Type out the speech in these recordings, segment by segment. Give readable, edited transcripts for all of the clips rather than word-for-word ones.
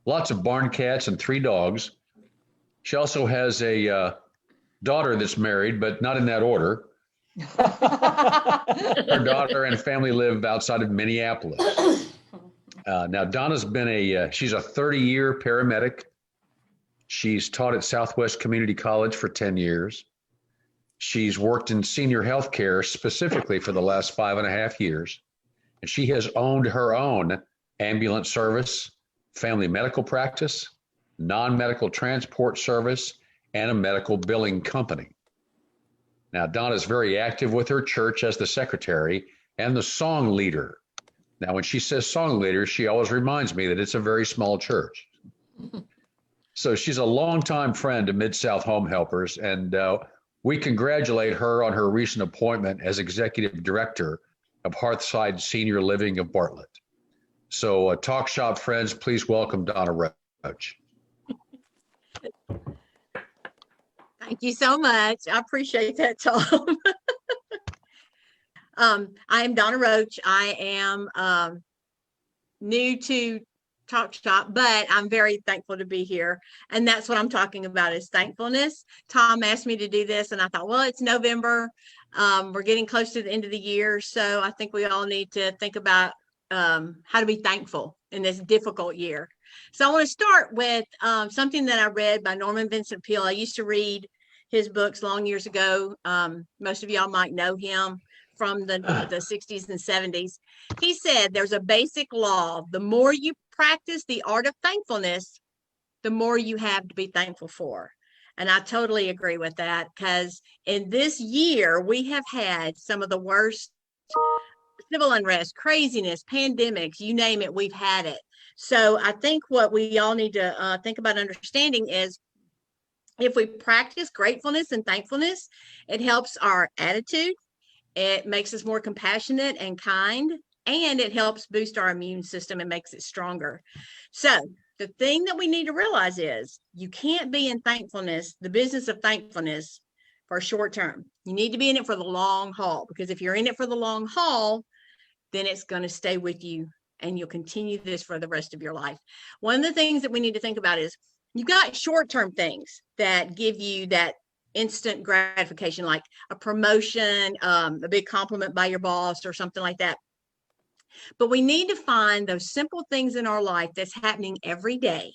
lots of barn cats and 3 dogs. She also has a daughter that's married, but not in that order. Her daughter and family live outside of Minneapolis. Now, Donna's been she's a 30-year paramedic. She's taught at Southwest Community College for 10 years. She's worked in senior health care specifically for the last 5.5 years. And she has owned her own ambulance service, family medical practice, non-medical transport service, and a medical billing company. Now, Donna's very active with her church as the secretary and the song leader. Now, when she says song leader, she always reminds me that it's a very small church. So she's a longtime friend of Mid-South Home Helpers, and we congratulate her on her recent appointment as executive director of Hearthside Senior Living of Bartlett. So talk shop friends, please welcome Donna Roach. Thank you so much. I appreciate that, Tom. I am Donna Roach. I am new to Talk Shop, but I'm very thankful to be here. And that's what I'm talking about is thankfulness. Tom asked me to do this, and I thought, well, it's November. We're getting close to the end of the year. So I think we all need to think about how to be thankful in this difficult year. So I want to start with something that I read by Norman Vincent Peale. I used to read his books long years ago. Most of y'all might know him from the 60s and 70s. He said there's a basic law. The more you practice the art of thankfulness, the more you have to be thankful for. And I totally agree with that, because in this year, we have had some of the worst civil unrest, craziness, pandemics, you name it, we've had it. So I think what we all need to think about understanding is if we practice gratefulness and thankfulness, it helps our attitude. It makes us more compassionate and kind, and it helps boost our immune system and makes it stronger. So the thing that we need to realize is you can't be in thankfulness, the business of thankfulness, for short term. You need to be in it for the long haul, because if you're in it for the long haul, then it's going to stay with you and you'll continue this for the rest of your life. One of the things that we need to think about is you got short-term things that give you that instant gratification, like a promotion, a big compliment by your boss or something like that. But we need to find those simple things in our life that's happening every day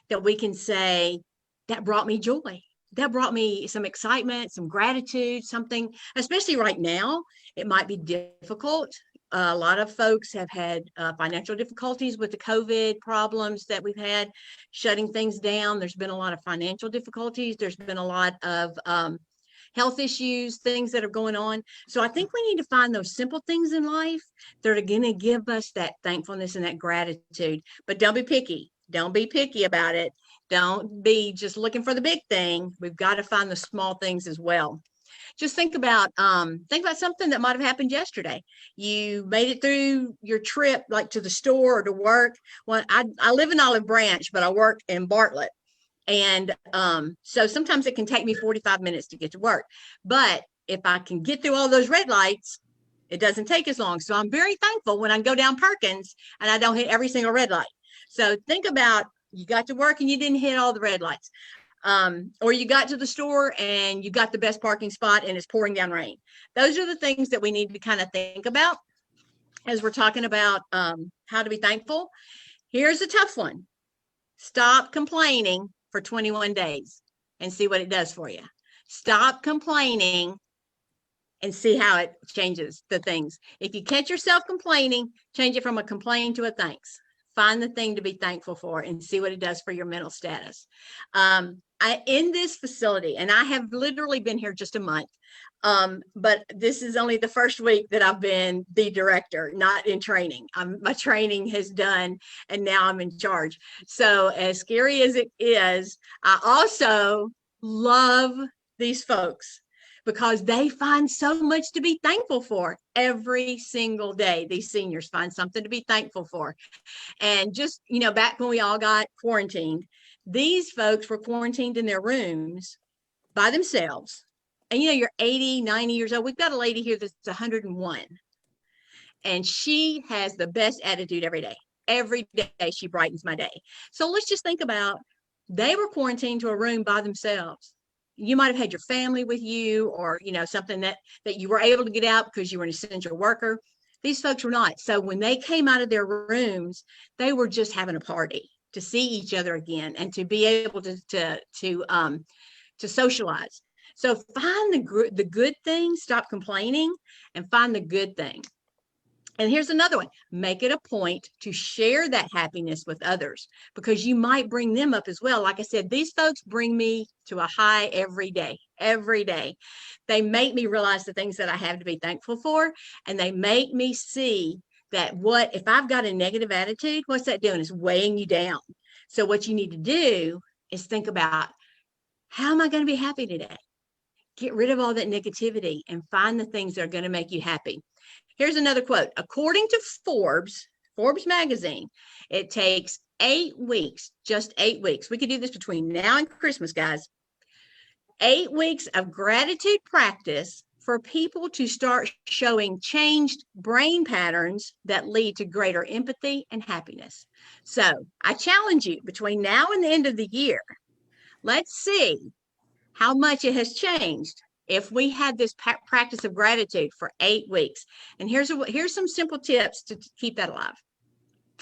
that we can say, that brought me joy. That brought me some excitement, some gratitude, something, especially right now, it might be difficult. A lot of folks have had financial difficulties with the COVID problems that we've had, shutting things down. There's been a lot of financial difficulties. There's been a lot of health issues, things that are going on. So I think we need to find those simple things in life that are going to give us that thankfulness and that gratitude. But don't be picky. Don't be picky about it. Don't be just looking for the big thing. We've got to find the small things as well. Just think about something that might have happened yesterday. You made it through your trip, like to the store or to work. Well, I live in Olive Branch, but I work in Bartlett. And so sometimes it can take me 45 minutes to get to work. But if I can get through all those red lights, it doesn't take as long. So I'm very thankful when I go down Perkins and I don't hit every single red light. So think about, you got to work and you didn't hit all the red lights. Or you got to the store and you got the best parking spot and it's pouring down rain. Those are the things that we need to kind of think about as we're talking about how to be thankful. Here's a tough one. Stop complaining for 21 days and see what it does for you. Stop complaining and see how it changes the things. If you catch yourself complaining, change it from a complaint to a thanks. Find the thing to be thankful for and see what it does for your mental status. In this facility, and I have literally been here just a month, but this is only the first week that I've been the director, not in training. My training has done, and now I'm in charge. So as scary as it is, I also love these folks, because they find so much to be thankful for every single day. These seniors find something to be thankful for. And just, back when we all got quarantined, these folks were quarantined in their rooms by themselves. And, you're 80, 90 years old. We've got a lady here that's 101. And she has the best attitude every day. Every day she brightens my day. So let's just think about, they were quarantined to a room by themselves. You might have had your family with you, or, something that you were able to get out because you were an essential worker. These folks were not. So when they came out of their rooms, they were just having a party to see each other again and to be able to socialize. So find the good thing, stop complaining, and find the good thing. And here's another one. Make it a point to share that happiness with others, because you might bring them up as well. Like I said, these folks bring me to a high every day, every day. They make me realize the things that I have to be thankful for. And they make me see that if I've got a negative attitude, what's that doing? It's weighing you down. So what you need to do is think about, how am I going to be happy today? Get rid of all that negativity and find the things that are going to make you happy. Here's another quote. According to Forbes magazine, it takes 8 weeks, just 8 weeks. We could do this between now and Christmas, guys. 8 weeks of gratitude practice for people to start showing changed brain patterns that lead to greater empathy and happiness. So I challenge you, between now and the end of the year, let's see how much it has changed if we had this practice of gratitude for 8 weeks. And here's some simple tips to keep that alive.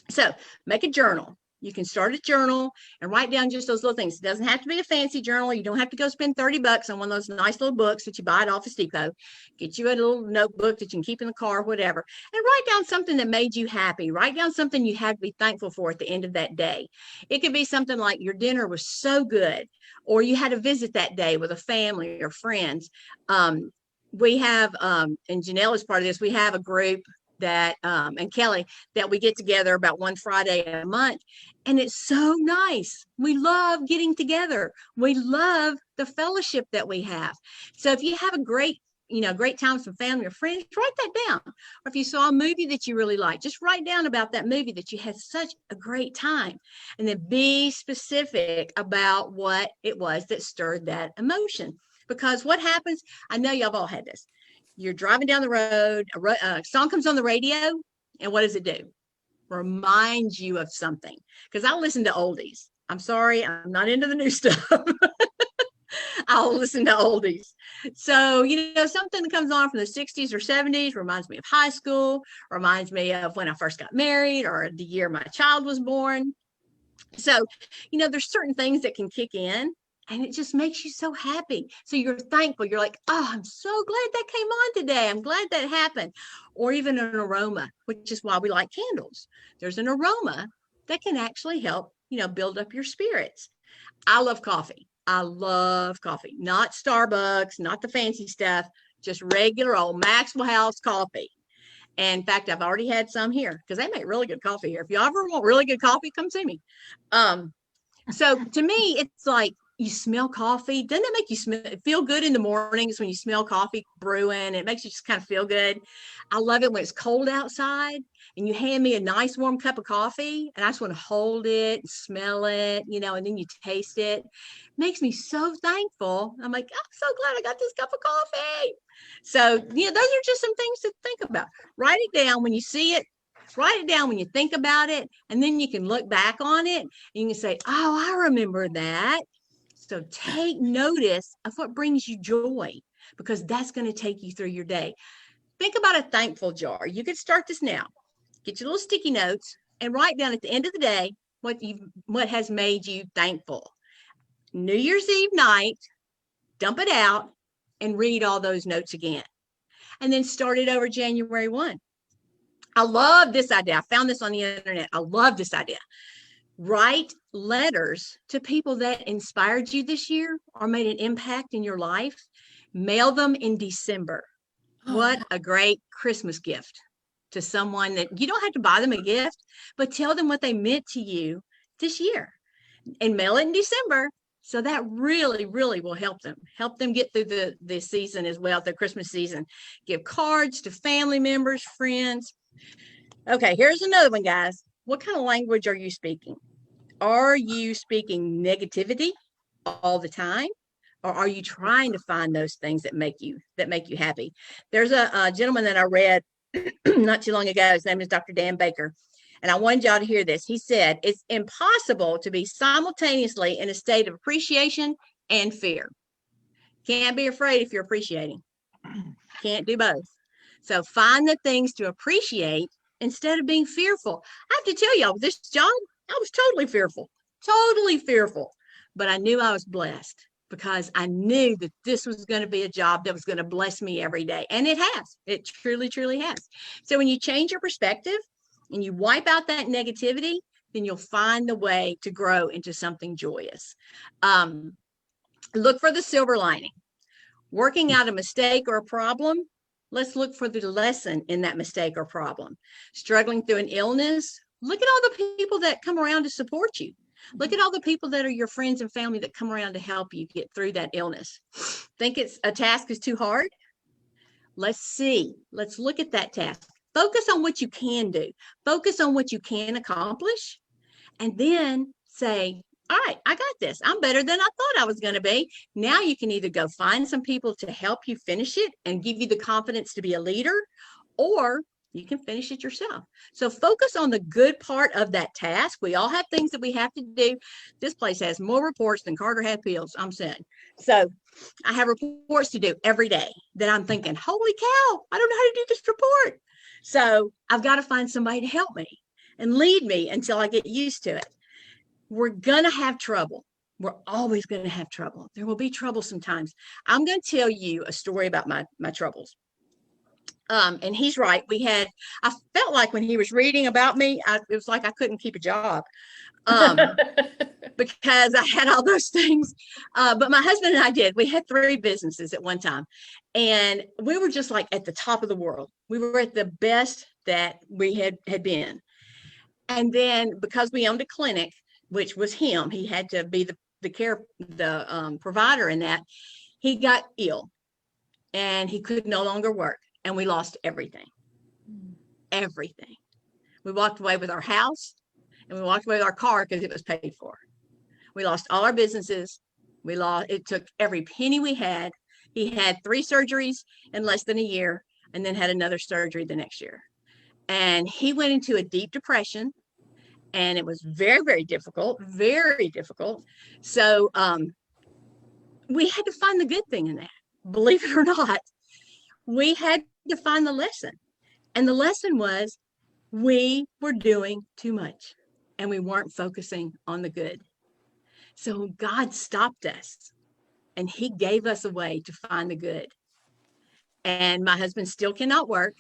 So make a journal. You can start a journal and write down just those little things. It doesn't have to be a fancy journal. You don't have to go spend $30 on one of those nice little books that you buy at Office Depot. Get you a little notebook that you can keep in the car, whatever. And write down something that made you happy. Write down something you have to be thankful for at the end of that day. It could be something like your dinner was so good, or you had a visit that day with a family or friends. We have, and Janelle is part of this, we have a group that, and Kelly, that we get together about one Friday a month. And it's so nice. We love getting together. We love the fellowship that we have. So if you have a great time with some family or friends, write that down. Or if you saw a movie that you really like, just write down about that movie that you had such a great time. And then be specific about what it was that stirred that emotion. Because what happens, I know y'all have all had this. You're driving down the road, a song comes on the radio, and what does it do? Reminds you of something. Because I listen to oldies. I'm sorry, I'm not into the new stuff. I'll listen to oldies. So, something that comes on from the 60s or 70s reminds me of high school, reminds me of when I first got married, or the year my child was born. So, there's certain things that can kick in, and it just makes you so happy. So you're thankful. You're like, oh, I'm so glad that came on today. I'm glad that happened. Or even an aroma, which is why we like candles. There's an aroma that can actually help, build up your spirits. I love coffee. I love coffee. Not Starbucks, not the fancy stuff, just regular old Maxwell House coffee. And in fact, I've already had some here because they make really good coffee here. If you ever want really good coffee, come see me. So to me, it's like, you smell coffee. Doesn't that make you feel good in the mornings when you smell coffee brewing? It makes you just kind of feel good. I love it when it's cold outside and you hand me a nice warm cup of coffee and I just want to hold it and smell it, and then you taste it. It makes me so thankful. I'm like, I'm so glad I got this cup of coffee. So, those are just some things to think about. Write it down when you see it. Write it down when you think about it. And then you can look back on it and you can say, oh, I remember that. So take notice of what brings you joy, because that's going to take you through your day. Think about a thankful jar. You could start this now. Get your little sticky notes and write down at the end of the day what has made you thankful. New Year's Eve night, dump it out and read all those notes again. And then start it over January 1. I love this idea. I found this on the internet. I love this idea. Write letters to people that inspired you this year or made an impact in your life. Mail them in December. What a great Christmas gift to someone that you don't have to buy them a gift, but tell them what they meant to you this year and mail it in December. So that really, really will help them get through the season as well, the Christmas season. Give cards to family members, friends. Okay, here's another one, guys. What kind of language are you speaking? Are you speaking negativity all the time? Or are you trying to find those things that make you happy? There's a gentleman that I read not too long ago. His name is Dr. Dan Baker. And I wanted y'all to hear this. He said, it's impossible to be simultaneously in a state of appreciation and fear. Can't be afraid if you're appreciating. Can't do both. So find the things to appreciate instead of being fearful. I have to tell y'all, this job, I was totally fearful, but I knew I was blessed because I knew that this was going to be a job that was going to bless me every day. And it has. It truly, truly has. So when you change your perspective and you wipe out that negativity, then you'll find the way to grow into something joyous. Look for the silver lining. Working out a mistake or a problem, let's look for the lesson in that mistake or problem. Struggling through an illness, look at all the people that come around to support you. Look at all the people that are your friends and family that come around to help you get through that illness. Think it's a task is too hard? Let's look at that task. Focus on what you can do. Focus on what you can accomplish. And then say, all right, I got this. I'm better than I thought I was going to be. Now you can either go find some people to help you finish it and give you the confidence to be a leader, or you can finish it yourself. So focus on the good part of that task. We all have things that we have to do. This place has more reports than Carter had pills, I'm saying. So I have reports to do every day that I'm thinking, holy cow, I don't know how to do this report. So I've got to find somebody to help me and lead me until I get used to it. We're going to have trouble. We're always going to have trouble. There will be trouble sometimes. I'm going to tell you a story about my troubles. And he's right. I felt like when he was reading about me, it was like I couldn't keep a job because I had all those things. But my husband and I did. We had 3 businesses at one time. And we were just like at the top of the world. We were at the best that we had been. And then because we owned a clinic, which was him, he had to be the provider in that. He got ill and he could no longer work, and we lost everything. We walked away with our house and we walked away with our car because it was paid for. We lost all our businesses. It took every penny we had. He had 3 surgeries in less than a year and then had another surgery the next year. And he went into a deep depression. And it was very, very difficult, very difficult. So we had to find the good thing in that. Believe it or not, we had to find the lesson. And the lesson was we were doing too much and we weren't focusing on the good. So God stopped us and he gave us a way to find the good. And my husband still cannot work.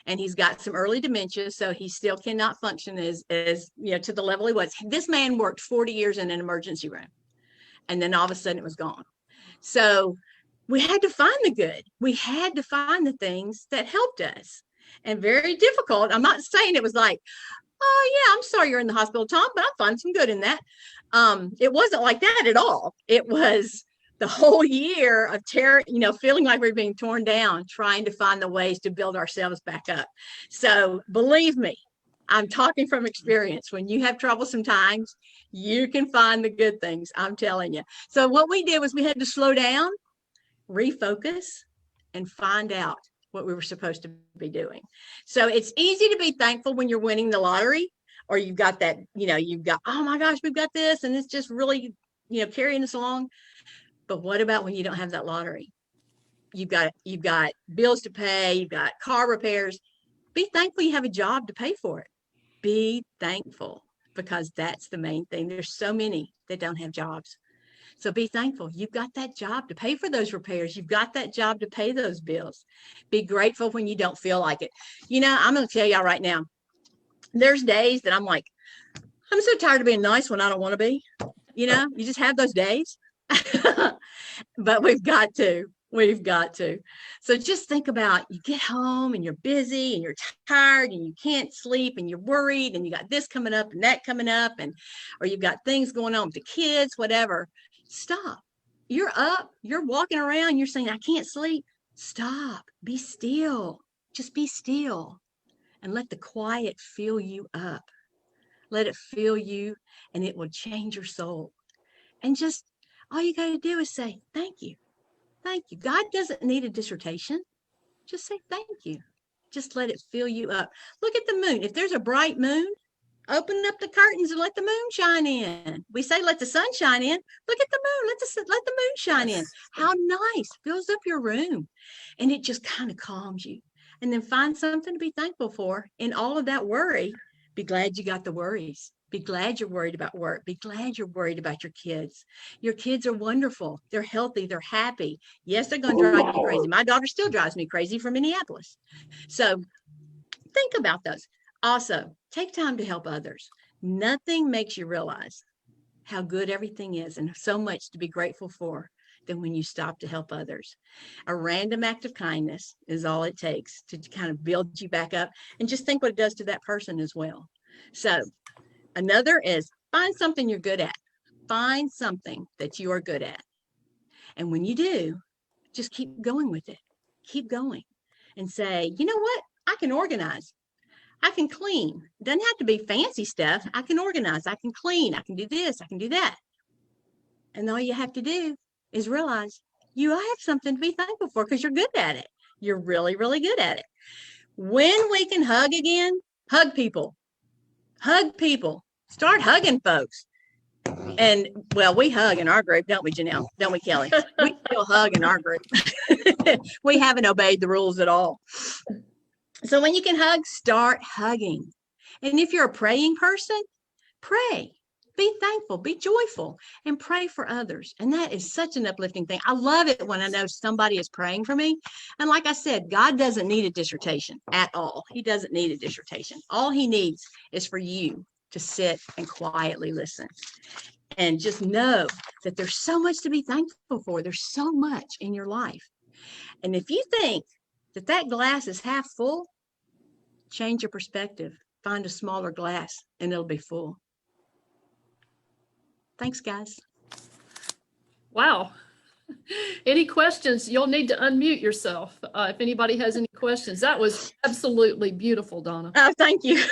And he's got some early dementia, so he still cannot function as to the level he was. This man worked 40 years in an emergency room, and then all of a sudden it was gone. So we had to find the good. We had to find the things that helped us. And very difficult. I'm not saying it was like, oh yeah, I'm sorry you're in the hospital, Tom, but I found some good in that. It wasn't like that at all. It was the whole year of terror, feeling like we're being torn down, trying to find the ways to build ourselves back up. So believe me, I'm talking from experience. When you have trouble sometimes, you can find the good things, I'm telling you. So what we did was we had to slow down, refocus, and find out what we were supposed to be doing. So it's easy to be thankful when you're winning the lottery, or you've got that, oh my gosh, we've got this, and it's just really, carrying us along. But what about when you don't have that lottery? You've got bills to pay, you've got car repairs. Be thankful you have a job to pay for it. Be thankful, because that's the main thing. There's so many that don't have jobs. So be thankful. You've got that job to pay for those repairs. You've got that job to pay those bills. Be grateful when you don't feel like it. I'm going to tell y'all right now, there's days that I'm like, I'm so tired of being nice when I don't want to be. You just have those days. But we've got to. So just think about, you get home and you're busy and you're tired and you can't sleep and you're worried and you got this coming up and that coming up, or you've got things going on with the kids, whatever. Stop. You're up, you're walking around, you're saying, I can't sleep. Stop. Be still. Just be still and let the quiet fill you up. Let it fill you, and it will change your soul. And just all you got to do is say, thank you. Thank you. God doesn't need a dissertation. Just say thank you. Just let it fill you up. Look at the moon. If there's a bright moon, Open up the curtains and let the moon shine in. We say let the sun shine in. Look at the moon. Let the moon shine in. How nice. Fills up your room. And it just kind of calms you. And then find something to be thankful for in all of that worry. Be glad you got the worries. Be glad you're worried about work. Be glad you're worried about your kids. Your kids are wonderful. They're healthy. They're happy. Yes, they're going to drive you crazy. My daughter still drives me crazy from Minneapolis. So think about those. Also, take time to help others. Nothing makes you realize how good everything is and so much to be grateful for than when you stop to help others. A random act of kindness is all it takes to kind of build you back up, and just think what it does to that person as well. So another is find something you're good at. Find something that you are good at. And when you do, just keep going with it. Keep going and say, you know what? I can organize. I can clean. It doesn't have to be fancy stuff. I can organize. I can clean. I can do this. I can do that. And all you have to do is realize you have something to be thankful for because you're good at it. You're really, really good at it. When we can hug again, hug people. Hug people. Start hugging folks. And well, we hug in our group, don't we, Janelle? Don't we, Kelly? We still hug in our group. We haven't obeyed the rules at all. So when you can hug, start hugging. And if you're a praying person, pray. Be thankful, be joyful, and pray for others. And that is such an uplifting thing. I love it when I know somebody is praying for me. And like I said, God doesn't need a dissertation at all. He doesn't need a dissertation. All he needs is for you to sit and quietly listen. And just know that there's so much to be thankful for. There's so much in your life. And if you think that glass is half full, change your perspective. Find a smaller glass and it'll be full. Thanks, guys. Wow. Any questions? You'll need to unmute yourself if anybody has any questions. That was absolutely beautiful, Donna. Oh, thank you.